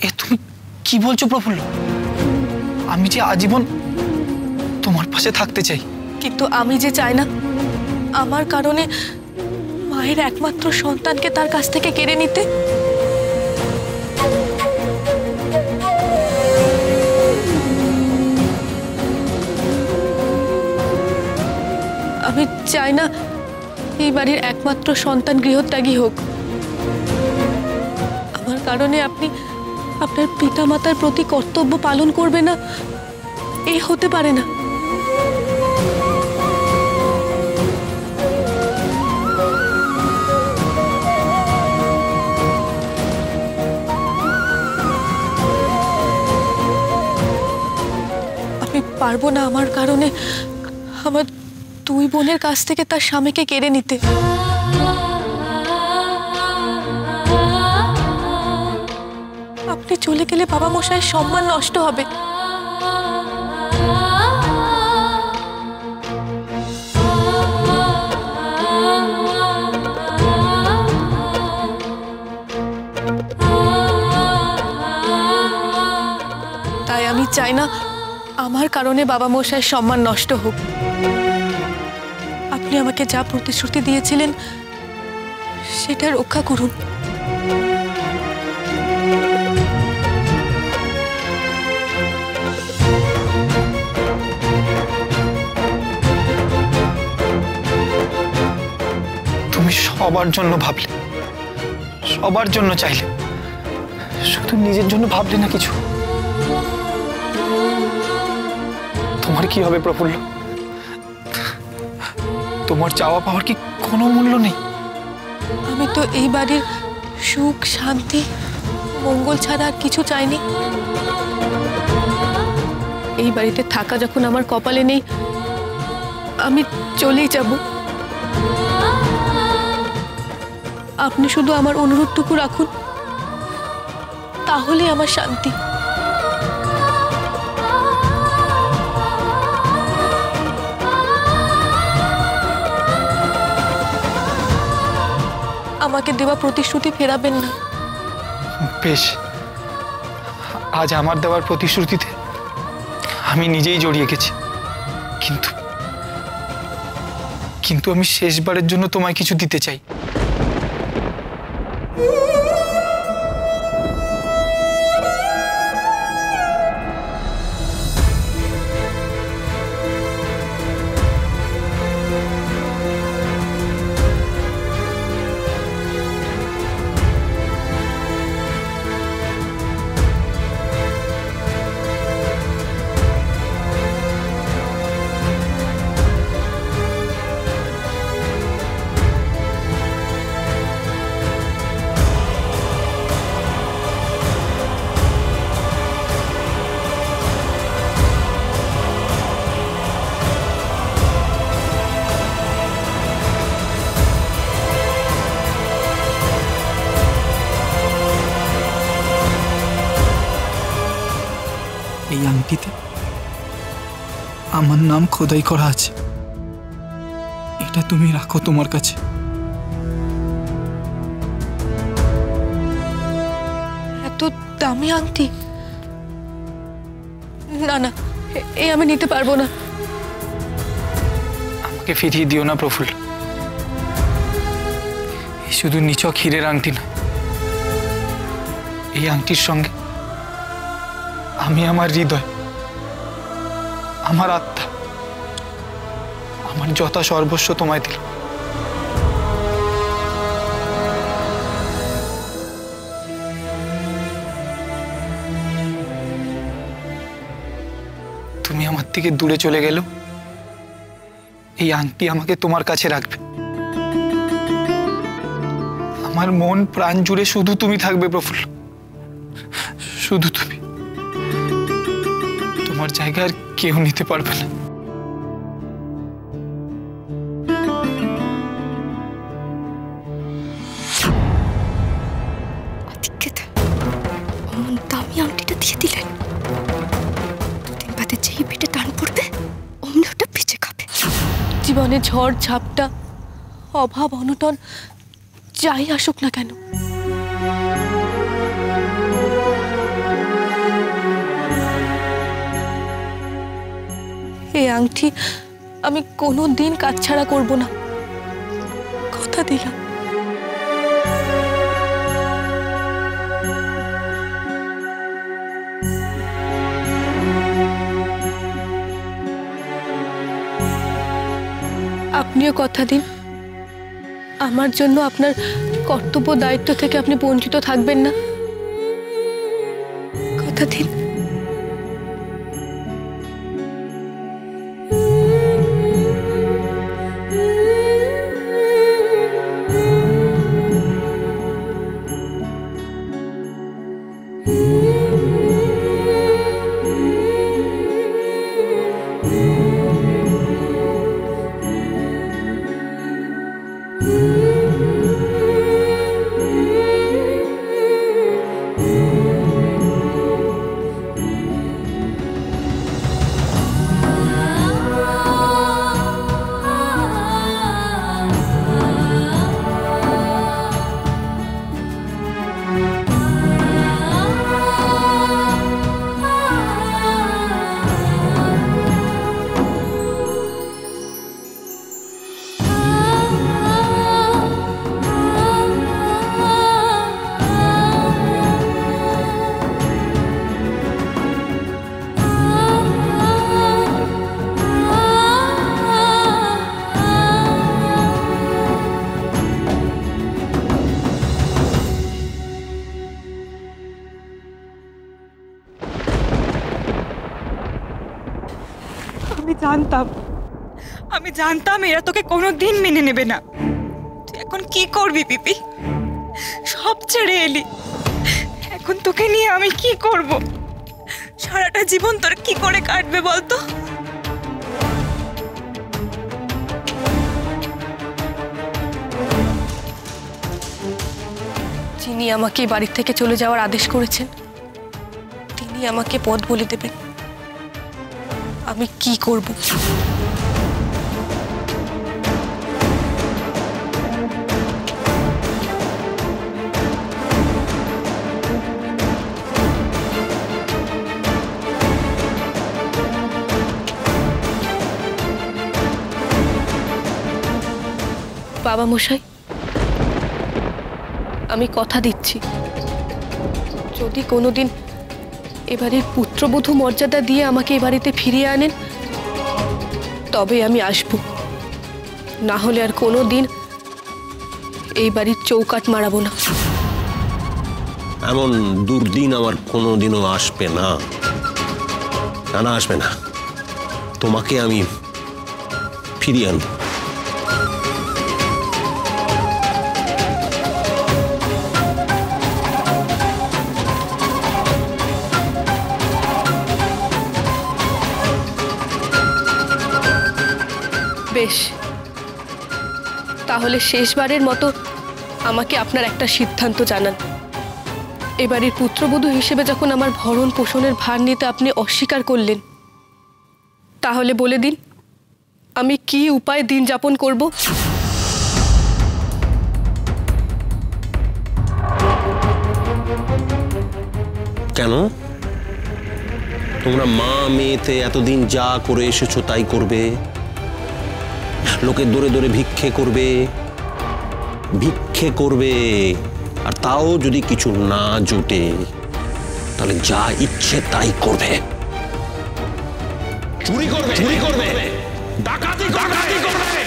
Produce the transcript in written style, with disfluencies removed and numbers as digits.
এ তুমি কি বলছো প্রফুল্ল? আমি যে আজীবন তোমার পাশে থাকতে চাই, কিন্তু আমি যে চাই না আমার কারণে মায়ের একমাত্র সন্তানকে তার কাছ থেকে কেড়ে নিতে। আমি চাই না এই বাড়ির একমাত্র সন্তান গৃহত্যাগী হোক। আমার কারণে আপনি আপনার পিতামাতার প্রতি কর্তব্য পালন করবে না, এই হতে পারে না। আমি পারবো না আমার কারণে আমার দুই বোনের কাছ থেকে তার স্বামীকে কেড়ে নিতে। আপনি চলে গেলে বাবা মশাইয়ের সম্মান নষ্ট হবে। তাই আমি চাই না আমার কারণে বাবা মশাইয়ের সম্মান নষ্ট হোক। আপনি আমাকে যা প্রতিশ্রুতি দিয়েছিলেন সেটা রক্ষা করুন। তুমি সবার জন্য ভাবলে, সবার জন্য চাইলে, শুধু নিজের জন্য ভাবলে না কিছু। তোমার কি হবে প্রফুল্ল? তোমার চাওয়া পাওয়ার কি কোনো মূল্য নেই? আমি তো এই বাড়ির সুখ শান্তি মঙ্গল ছাড়া আর কিছু চাইনি। এই বাড়িতে থাকা যখন আমার কপালে নেই, আমি চলেই যাব। আপনি শুধু আমার অনুরোধটুকু রাখুন, তাহলে আমার শান্তি। আমাকে দেওয়া প্রতিশ্রুতি ফেরাবেন না। বেশ, আজ আমার দেওয়ার প্রতিশ্রুতিতে আমি নিজেই জড়িয়ে গেছি, কিন্তু কিন্তু আমি শেষবারের জন্য তোমায় কিছু দিতে চাই। এই আংটিতে আমার নাম খোদাই করা আছে, এটা তুমি রাখো তোমার কাছে। এত দামি আংটি? না না, এই আমি নিতে পারবো না। আমাকে ফিরিয়ে দিও না প্রফুল্ল। এই শুধু নিছক হীরের আংটি না, এই আংটির সঙ্গে আমি আমার হৃদয়, আমার আত্মা, আমার যথা সর্বস্ব তোমায় দিল। তুমি আমার থেকে দূরে চলে গেল, এই আংটি আমাকে তোমার কাছে রাখবে। আমার মন প্রাণ জুড়ে শুধু তুমি থাকবে প্রফুল্ল, শুধু তুমি। তোমার জায়গা আর কেউ নিতে পারবে না। দামি আংটিটা দিয়ে দিলেন, দুদিন বাদে যেই পেটে টান পড়বে অমনি ওটা বেঁচে খাবে। জীবনে ঝড় ঝাপটা অভাব অনটন যাই আসুক না কেন, আংটি আমি কোনো দিন কাটছাড়া করব না, কথা দিলাম। আপনিও কথা দিন, আমার জন্য আপনার কর্তব্য দায়িত্ব থেকে আপনি বঞ্চিত থাকবেন না, কথা দিন। আমি জানতাম এরা তোকে কোনোদিন মেনে নেবে না। তুই এখন কি করবি পিপি? সব ছেড়ে এলি, এখন তোকে নিয়ে আমি কি করব? সারাটা জীবন তোর কি করে কাটবে বলতো? যিনি আমাকে বাড়ি থেকে চলে যাওয়ার আদেশ করেছেন তিনি আমাকে পথ বলে দেবেন, আমি কি করব। বাবা মশাই, আমি কথা দিচ্ছি, যদি কোনোদিন এবারের পুত্রবধূ মর্যাদা দিয়ে আমাকে এ বাড়িতে ফিরিয়ে আনেন তবে আমি আসব, না হলে আর কোনোদিন এই বাড়ির চৌকাঠ মারাবো না। এমন দুর্দিন আমার কোনোদিনও আসবে না, না আসবে না। তোমাকে আমি ফিরিয়ে আনব। বেশ, তাহলে শেষবারের মতো আমাকে আপনার একটা সিদ্ধান্ত জানান। এবারের পুত্রবধূ হিসেবে যখন আমার ভরণ পোষণের ভার নিতে আপনি অস্বীকার করলেন, তাহলে বলে দিন আমি কি উপায়ে দিন যাপন করব? কেন? তোমরা মা মেয়েতে এতদিন যা করে এসেছো তাই করবে? লোকের দৌড়ে দৌড়ে ভিক্ষে করবে, আর তাও যদি কিছু না জোটে তাহলে যা ইচ্ছে তাই করবে। চুরি করবে, ডাকাতি করবে।